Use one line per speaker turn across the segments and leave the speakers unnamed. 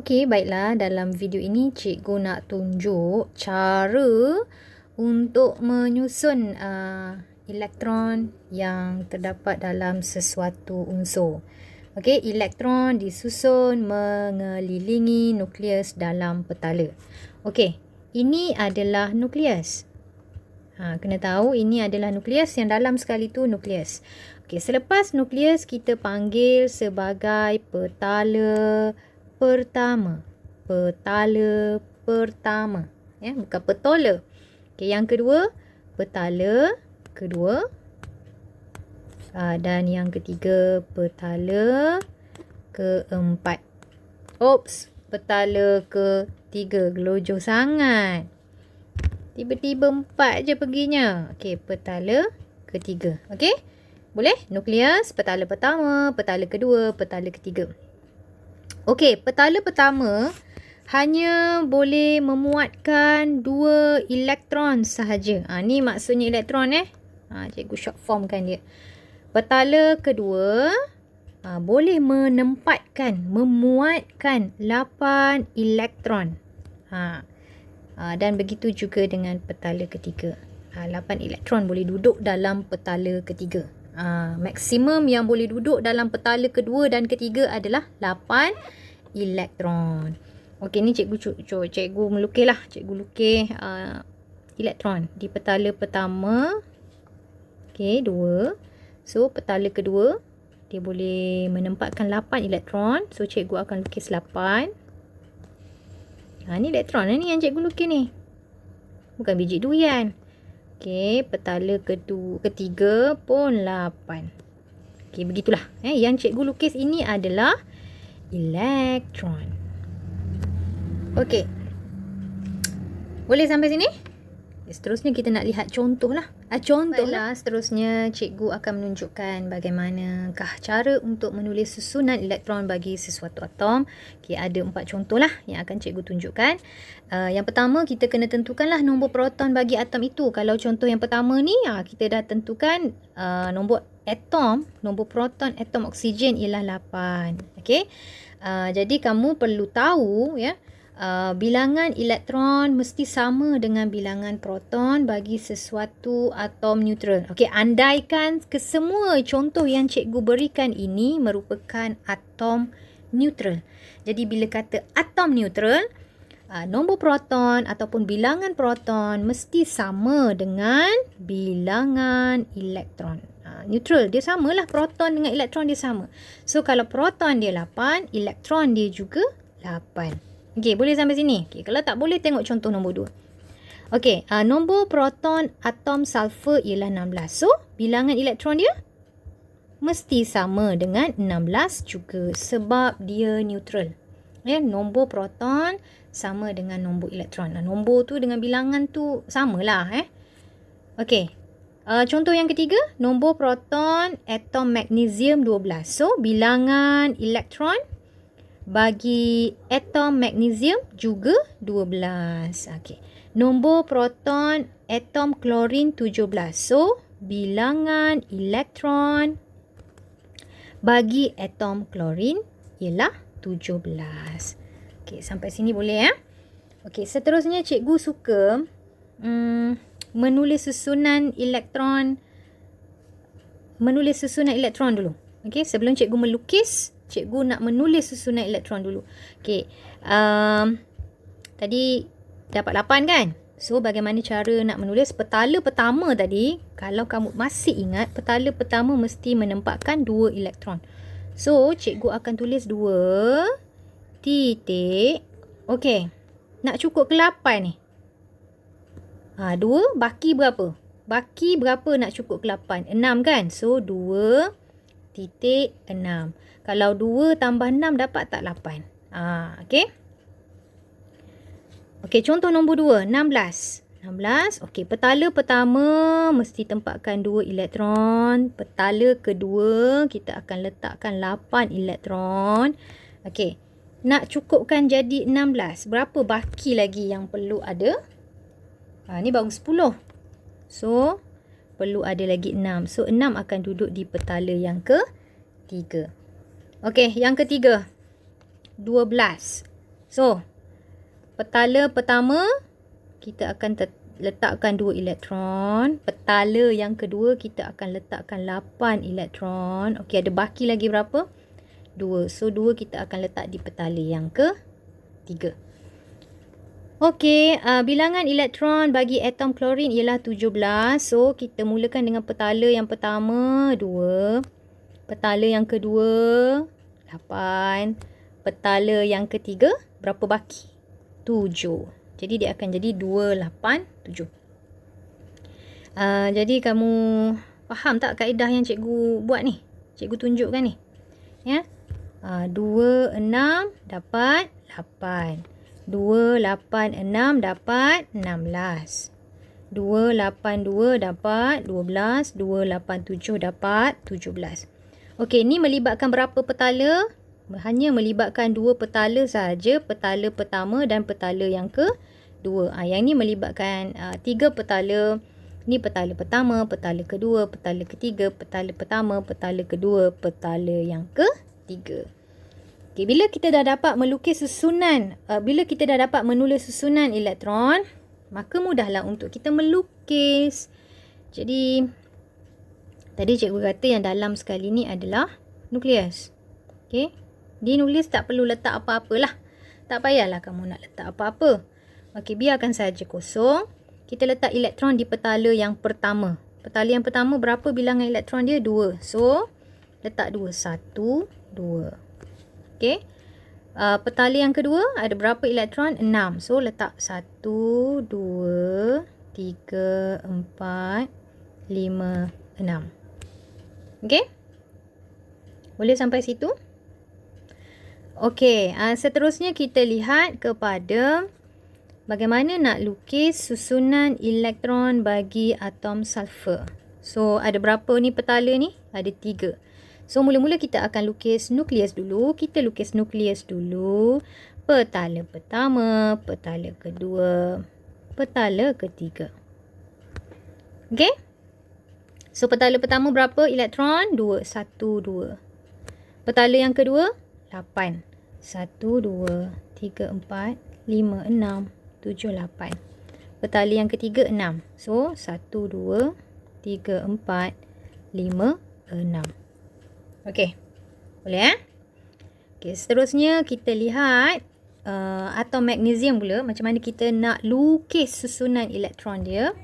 Okey, baiklah. Dalam video ini cikgu nak tunjuk cara untuk menyusun elektron yang terdapat dalam sesuatu unsur. Okey, elektron disusun mengelilingi nukleus dalam petala. Okey, ini adalah nukleus. Kena tahu ini adalah nukleus, yang dalam sekali tu nukleus. Okey, selepas nukleus kita panggil sebagai petala pertama. Petala pertama. Ya, bukan petola. Okey, yang kedua, petala kedua. Dan yang ketiga, petala keempat. Oops, petala ketiga. Gelojoh sangat. Tiba-tiba 4 je perginya. Okey, petala ketiga. Okey? Boleh? Nukleus, petala pertama, petala kedua, petala ketiga. Okey, petala pertama hanya boleh memuatkan 2 elektron sahaja. Ni maksudnya elektron cikgu short formkan dia. Petala kedua boleh memuatkan 8 elektron. Dan begitu juga dengan petala ketiga. 8 elektron boleh duduk dalam petala ketiga. Maksimum yang boleh duduk dalam petala kedua dan ketiga adalah 8 elektron. Okey, ni cikgu melukis lah. Cikgu lukis elektron di petala pertama. Okey, 2. So, petala kedua dia boleh menempatkan 8 elektron. So, cikgu akan lukis 8. Ni elektron ni yang cikgu lukis ni. Bukan biji durian. Okey, petala ketiga pun 8. Okey, begitulah. Yang cikgu lukis ini adalah elektron. Okey. Boleh sampai sini? Seterusnya kita nak lihat contoh lah. Contohlah. Seterusnya cikgu akan menunjukkan bagaimanakah cara untuk menulis susunan elektron bagi sesuatu atom. Okey, ada 4 contoh lah yang akan cikgu tunjukkan. Yang pertama, kita kena tentukanlah nombor proton bagi atom itu. Kalau contoh yang pertama ni, kita dah tentukan nombor proton atom oksigen ialah 8. Okey. Jadi kamu perlu tahu bilangan elektron mesti sama dengan bilangan proton bagi sesuatu atom neutral. Okey, andaikan kesemua contoh yang cikgu berikan ini merupakan atom neutral. Jadi bila kata atom neutral, nombor proton ataupun bilangan proton mesti sama dengan bilangan elektron. Neutral, dia samalah, proton dengan elektron dia sama. So kalau proton dia 8, elektron dia juga 8. Okey, boleh sampai sini? Okey, kalau tak boleh tengok contoh nombor 2. Okey, nombor proton atom sulfur ialah 16. So, bilangan elektron dia mesti sama dengan 16 juga sebab dia neutral. Nombor proton sama dengan nombor elektron. Nombor tu dengan bilangan tu samalah. Okey. Contoh yang ketiga, nombor proton atom magnesium 12. So, bilangan elektron bagi atom magnesium juga 12. Okey. Nombor proton atom klorin 17. So, bilangan elektron bagi atom klorin ialah 17. Okey, sampai sini boleh ya? Okey, seterusnya cikgu suka menulis susunan elektron dulu. Okey, sebelum cikgu melukis, cikgu nak menulis susunan elektron dulu. Okey. Tadi dapat 8 kan? So, bagaimana cara nak menulis petala pertama tadi? Kalau kamu masih ingat, petala pertama mesti menempatkan 2 elektron. So, cikgu akan tulis 2 titik. Okey. Nak cukup ke 8 ni? 2 baki berapa? Baki berapa nak cukup ke 8? 6 kan? So, 2 titik 6. Kalau 2 tambah 6 dapat tak 8? Okey. Okey, contoh nombor 2, 16. Okey, petala pertama mesti tempatkan 2 elektron. Petala kedua kita akan letakkan 8 elektron. Okey. Nak cukupkan jadi 16. Berapa baki lagi yang perlu ada? Ni baru 10. So, perlu ada lagi 6. So, 6 akan duduk di petala yang ketiga. Okey, yang ketiga. 12. So, petala pertama kita akan letakkan 2 elektron. Petala yang kedua kita akan letakkan 8 elektron. Okey, ada baki lagi berapa? 2. So, 2 kita akan letak di petala yang ketiga. Okey, bilangan elektron bagi atom klorin ialah 17. So, kita mulakan dengan petala yang pertama, 2. Petala yang kedua, 8. Petala yang ketiga, berapa baki? 7. Jadi, dia akan jadi 2, 8, 7. Jadi, kamu faham tak kaedah yang cikgu buat ni? Cikgu tunjukkan ni. Ya. 2, 6 dapat 8. 2, 8, 6 dapat 16. 2, 8, 2 dapat 12. 2, 8, 7 dapat 17. Okey, ni melibatkan berapa petala? Hanya melibatkan 2 petala sahaja. Petala pertama dan petala yang kedua. Yang ni melibatkan 3 petala. Ni petala pertama, petala kedua, petala ketiga, petala pertama, petala kedua, petala yang ketiga. Okay, bila kita dah dapat melukis susunan, bila kita dah dapat menulis susunan elektron, maka mudahlah untuk kita melukis. Jadi, tadi cikgu kata yang dalam sekali ni adalah nukleus. Okay, di nulis tak perlu letak apa-apalah. Tak payahlah kamu nak letak apa-apa. Okay, biarkan saja kosong. Kita letak elektron di petala yang pertama. Petala yang pertama berapa bilangan elektron dia? 2. So, letak 2. 1, 2. Okey. Petala yang kedua ada berapa elektron? 6. So, letak 1, 2, 3, 4, 5, 6. Okey. Boleh sampai situ? Okey. Seterusnya kita lihat kepada bagaimana nak lukis susunan elektron bagi atom sulfur. So, ada berapa ni petala ni? Ada 3. So, mula-mula kita akan lukis nukleus dulu. Kita lukis nukleus dulu. Petala pertama, petala kedua, petala ketiga. Okey? So, petala pertama berapa elektron? 2. 1, 2. Petala yang kedua? 8. 1, 2, 3, 4, 5, 6, 7, 8. Petala yang ketiga 6. So, 1, 2, 3, 4, 5, 6. Okey. Boleh Okey, seterusnya kita lihat atom magnesium pula. Macam mana kita nak lukis susunan elektron dia.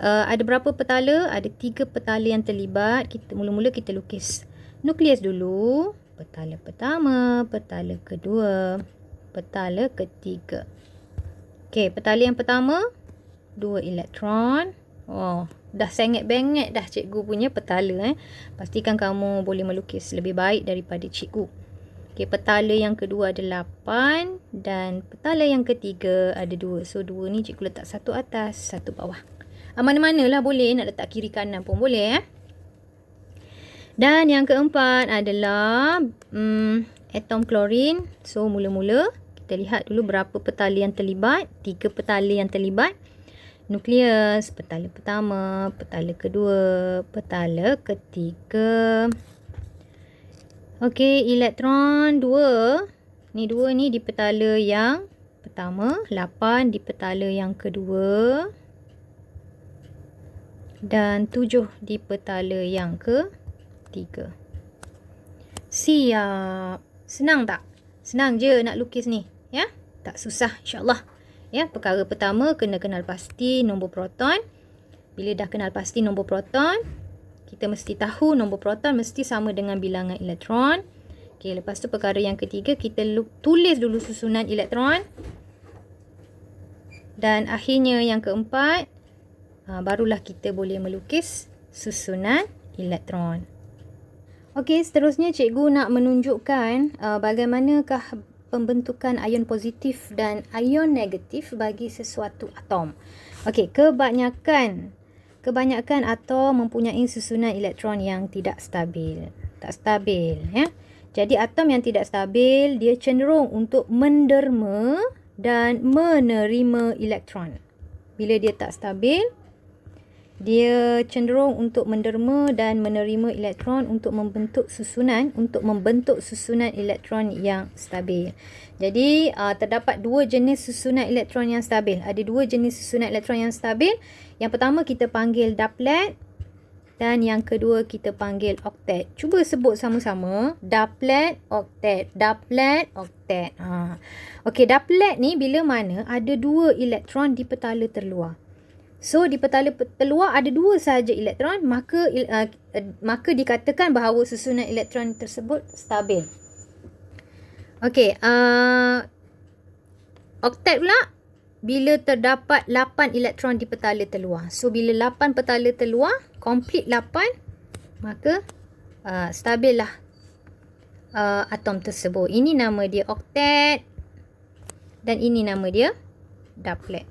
Ada berapa petala? Ada 3 petala yang terlibat. Mula-mula kita lukis nukleus dulu. Petala pertama, petala kedua, petala ketiga. Okey, petala yang pertama 2 elektron. Oh, dah sengit-bengit dah cikgu punya petala. Pastikan kamu boleh melukis lebih baik daripada cikgu. Okey, petala yang kedua ada 8 dan petala yang ketiga ada 2. So, 2 ni cikgu letak satu atas, satu bawah. Mana-manalah boleh, nak letak kiri kanan pun boleh. Dan yang keempat adalah atom klorin. So, mula-mula kita lihat dulu berapa petala yang terlibat. 3 petala yang terlibat. Nukleus, petala pertama, petala kedua, petala ketiga. Okey, elektron 2. Ni 2 ni di petala yang pertama, 8 di petala yang kedua. Dan 7 di petala yang ketiga. Siap. Senang tak? Senang je nak lukis ni. Ya? Tak susah insya-Allah. Ya, perkara pertama kena kenal pasti nombor proton. Bila dah kenal pasti nombor proton, kita mesti tahu nombor proton mesti sama dengan bilangan elektron. Okey, lepas tu perkara yang ketiga kita tulis dulu susunan elektron. Dan akhirnya yang keempat, barulah kita boleh melukis susunan elektron. Okey, seterusnya cikgu nak menunjukkan bagaimanakah pembentukan ion positif dan ion negatif bagi sesuatu atom. Okey, kebanyakan atom mempunyai susunan elektron yang tidak stabil. Tak stabil, ya. Jadi atom yang tidak stabil dia cenderung untuk menderma dan menerima elektron. Bila dia tak stabil, Dia cenderung untuk menderma dan menerima elektron untuk membentuk susunan elektron yang stabil. Jadi terdapat dua jenis susunan elektron yang stabil. Ada dua jenis susunan elektron yang stabil. Yang pertama kita panggil daplet dan yang kedua kita panggil oktet. Cuba sebut sama-sama. Daplet, oktet. Daplet, oktet. Okey, daplet ni bila mana ada dua elektron di petala terluar. So, di petala terluar ada dua sahaja elektron, maka dikatakan bahawa susunan elektron tersebut stabil. Okey, oktet pula bila terdapat 8 elektron di petala terluar. So, bila 8 petala terluar, complete 8, maka stabil lah atom tersebut. Ini nama dia oktet dan ini nama dia daplet.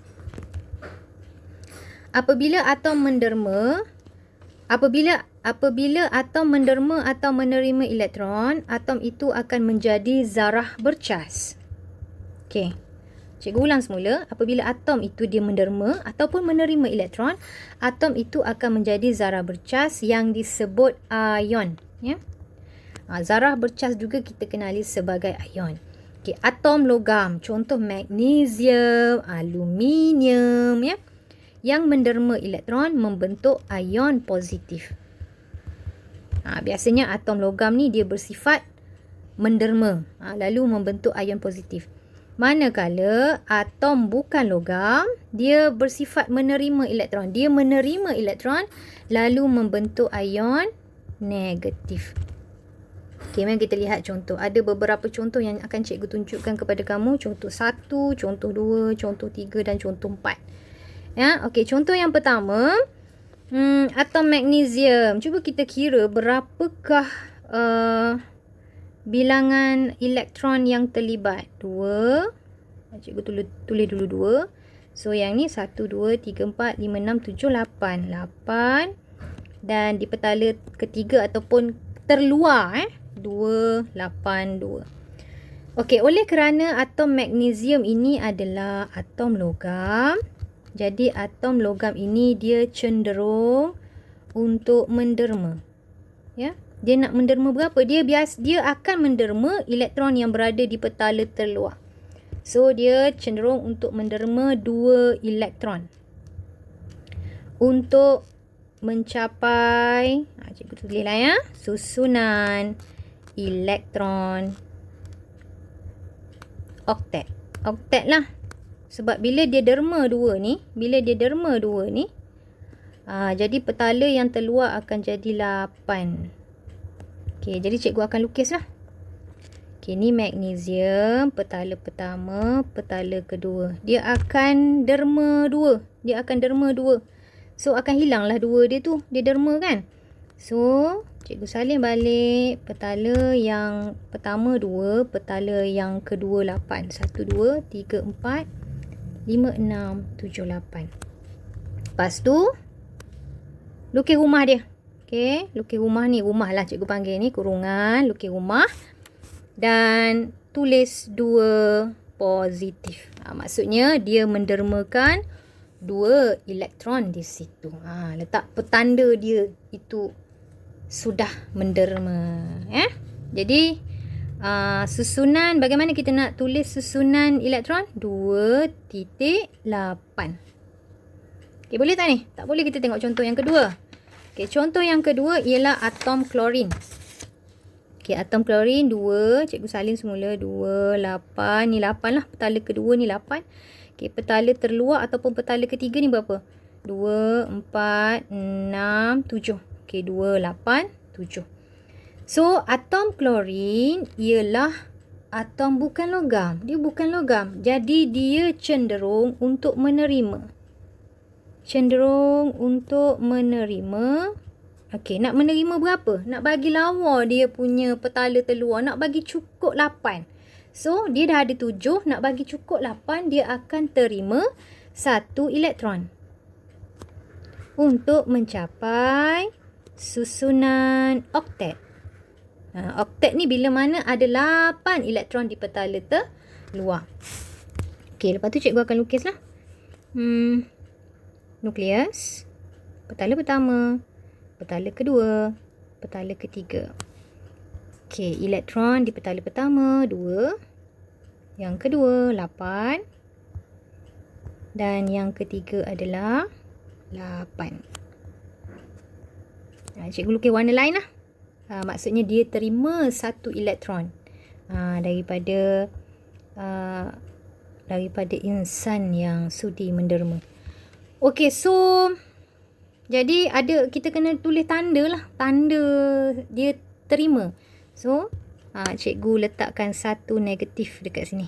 Apabila atom menderma atau menerima elektron, atom itu akan menjadi zarah bercas. Okey. Cikgu ulang semula. Apabila atom itu dia menderma ataupun menerima elektron, atom itu akan menjadi zarah bercas yang disebut ion, ya. Zarah bercas juga kita kenali sebagai ion. Okey, atom logam, contoh magnesium, aluminium, ya, yang menderma elektron membentuk ion positif. Biasanya atom logam ni dia bersifat menderma, lalu membentuk ion positif. Manakala atom bukan logam, dia bersifat menerima elektron. Dia menerima elektron lalu membentuk ion negatif. Okey, mari kita lihat contoh. Ada beberapa contoh yang akan cikgu tunjukkan kepada kamu. Contoh 1, contoh 2, contoh 3 dan contoh 4. Ya, okey, contoh yang pertama, atom magnesium. Cuba kita kira berapakah bilangan elektron yang terlibat. 2. Cikgu tulis dulu 2. So yang ni 1, 2, 3, 4, 5, 6, 7, 8. 8. Dan di petala ketiga ataupun terluar 2, 8, 2. Okey, oleh kerana atom magnesium ini adalah atom logam, jadi atom logam ini dia cenderung untuk menderma. Ya, dia nak menderma berapa? Dia akan menderma elektron yang berada di petala terluar. So dia cenderung untuk menderma 2 elektron. Untuk mencapai, cikgu tulislah ya, susunan elektron oktet. Oktet lah. Sebab bila dia derma 2 ni, jadi petala yang terluar akan jadi 8. Okey, jadi cikgu akan lukis lah. Okey, ni magnesium, petala pertama, petala kedua. Dia akan derma 2. So, akan hilanglah 2 dia tu. Dia derma kan? So, cikgu salin balik petala yang pertama 2, petala yang kedua 8. 1, 2, 3, 4, 5, 6, 7, 8. Lepas tu, lukis rumah dia. Okey, lukis rumah ni. Rumah lah cikgu panggil ni. Kurungan, lukis rumah. Dan tulis 2 positif. Maksudnya, dia mendermakan 2 elektron di situ. Letak petanda dia itu sudah menderma. Jadi, susunan, bagaimana kita nak tulis susunan elektron? 2.8. Okey, boleh tak ni? Tak boleh, kita tengok contoh yang kedua. Okey, contoh yang kedua ialah atom klorin. Okey, atom klorin 2. Cikgu salin semula 2, 8. Ni 8 lah. Petala kedua ni 8. Okey, petala terluar ataupun petala ketiga ni berapa? 2, 4, 6, 7. Okey, 2, 8, 7. So, atom klorin ialah atom bukan logam. Dia bukan logam. Jadi, dia cenderung untuk menerima. Okey, nak menerima berapa? Nak bagi lawa dia punya petala terluar. Nak bagi cukup 8. So, dia dah ada 7. Nak bagi cukup 8, dia akan terima 1 elektron. Untuk mencapai susunan oktet. Oktet ni bila mana ada 8 elektron di petala terluar. Okey, lepas tu cikgu akan lukislah. Nukleus. petala pertama, petala kedua, petala ketiga. Okey, elektron di petala pertama 2, yang kedua 8 dan yang ketiga adalah 8. Cikgu lukis warna lain lah. Maksudnya dia terima 1 elektron daripada insan yang sudi menderma. Okey, so jadi kita kena tulis tanda lah. Tanda dia terima. So cikgu letakkan 1 negatif dekat sini.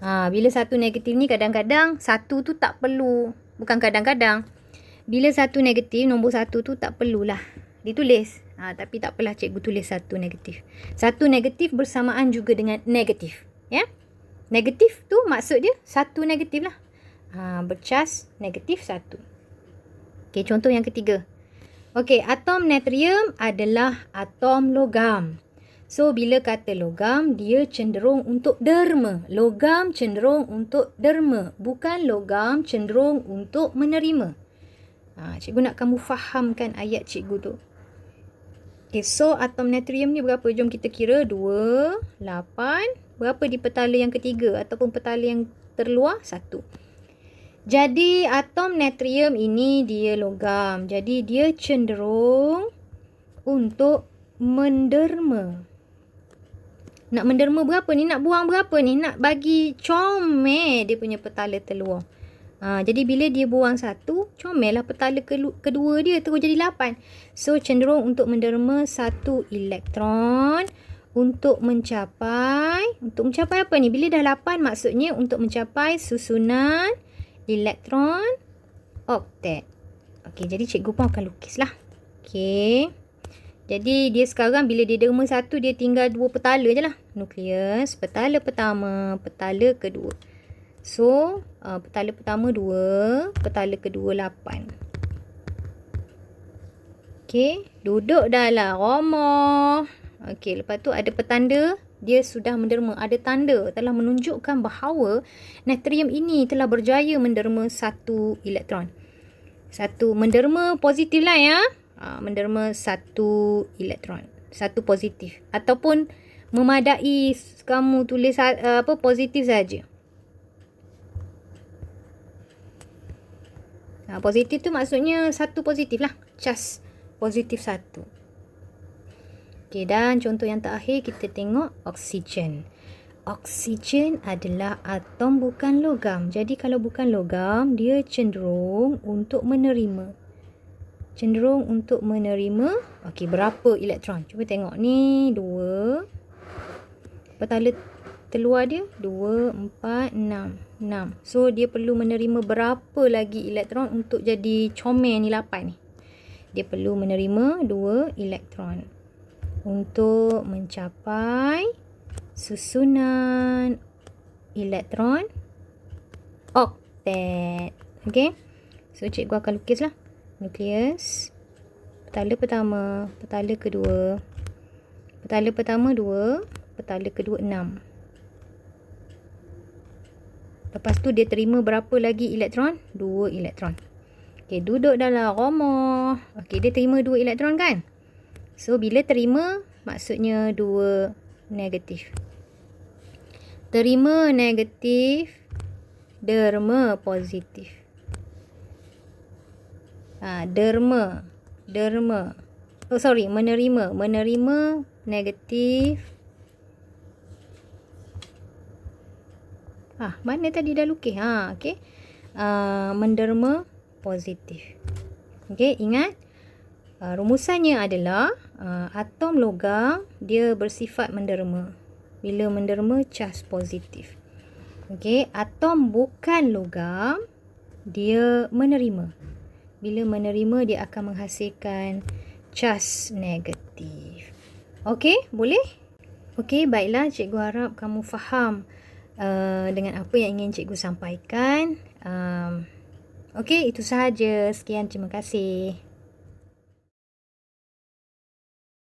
Bila 1 negatif ni kadang-kadang 1 tu tak perlu. Bukan kadang-kadang. Bila 1 negatif, nombor 1 tu tak perlulah ditulis. Tapi tak apalah, cikgu tulis 1 negatif. 1 negatif bersamaan juga dengan negatif. Ya? Negatif tu maksud dia 1 negatif lah. Bercas negatif 1. Okey, contoh yang ketiga. Okey, atom natrium adalah atom logam. So, bila kata logam, dia cenderung untuk derma. Logam cenderung untuk derma. Bukan logam cenderung untuk menerima. Cikgu nak kamu fahamkan ayat cikgu tu. Okay, so atom natrium ni berapa? Jom kita kira 2, 8. Berapa di petala yang ketiga ataupun petala yang terluar? 1. Jadi atom natrium ini dia logam. Jadi dia cenderung untuk menderma. Nak menderma berapa ni? Nak buang berapa ni? Nak bagi comel dia punya petala terluar. Jadi bila dia buang 1, comel lah petala kedua dia terus jadi 8. So cenderung untuk menderma 1 elektron untuk mencapai apa ni? Bila dah 8 maksudnya untuk mencapai susunan elektron oktet. Okey, jadi cikgu pun akan lukis lah. Okey. Jadi dia sekarang bila dia derma 1, dia tinggal 2 petala je lah. Nukleus, petala pertama, petala kedua. So, petala pertama 2, petala kedua 8. Okey, duduk dalam rumah. Okey, lepas tu ada petanda, dia sudah menderma. Ada tanda telah menunjukkan bahawa natrium ini telah berjaya menderma 1 elektron. Menderma positif lah ya. Menderma 1 elektron. 1 positif. Ataupun memadai kamu tulis positif saja. Positif tu maksudnya 1 positif lah. Cas positif 1. Okey, dan contoh yang terakhir kita tengok oksigen. Oksigen adalah atom bukan logam. Jadi kalau bukan logam, dia cenderung untuk menerima. Okey, berapa elektron? Cuba tengok ni 2. Petala terluar dia 2, 4, 6. So dia perlu menerima berapa lagi elektron untuk jadi comel ni 8 ni. Dia perlu menerima 2 elektron untuk mencapai susunan elektron oktet. Okey. So cikgu akan lukislah. Nukleus, petala pertama, petala kedua. Petala pertama 2, petala kedua 6. Lepas tu dia terima berapa lagi elektron? 2 elektron. Okey, duduk dalam rumah. Okey, dia terima 2 elektron kan? So, bila terima, maksudnya 2 negatif. Terima negatif, derma positif. Menerima negatif. Mana tadi dah lukis? Okey. Menderma positif. Okey, ingat rumusannya adalah atom logam dia bersifat menderma. Bila menderma cas positif. Okey, atom bukan logam dia menerima. Bila menerima dia akan menghasilkan cas negatif. Okey, boleh? Okey, baiklah, cikgu harap kamu faham dengan apa yang ingin cikgu sampaikan. Okey, itu sahaja. Sekian, terima kasih.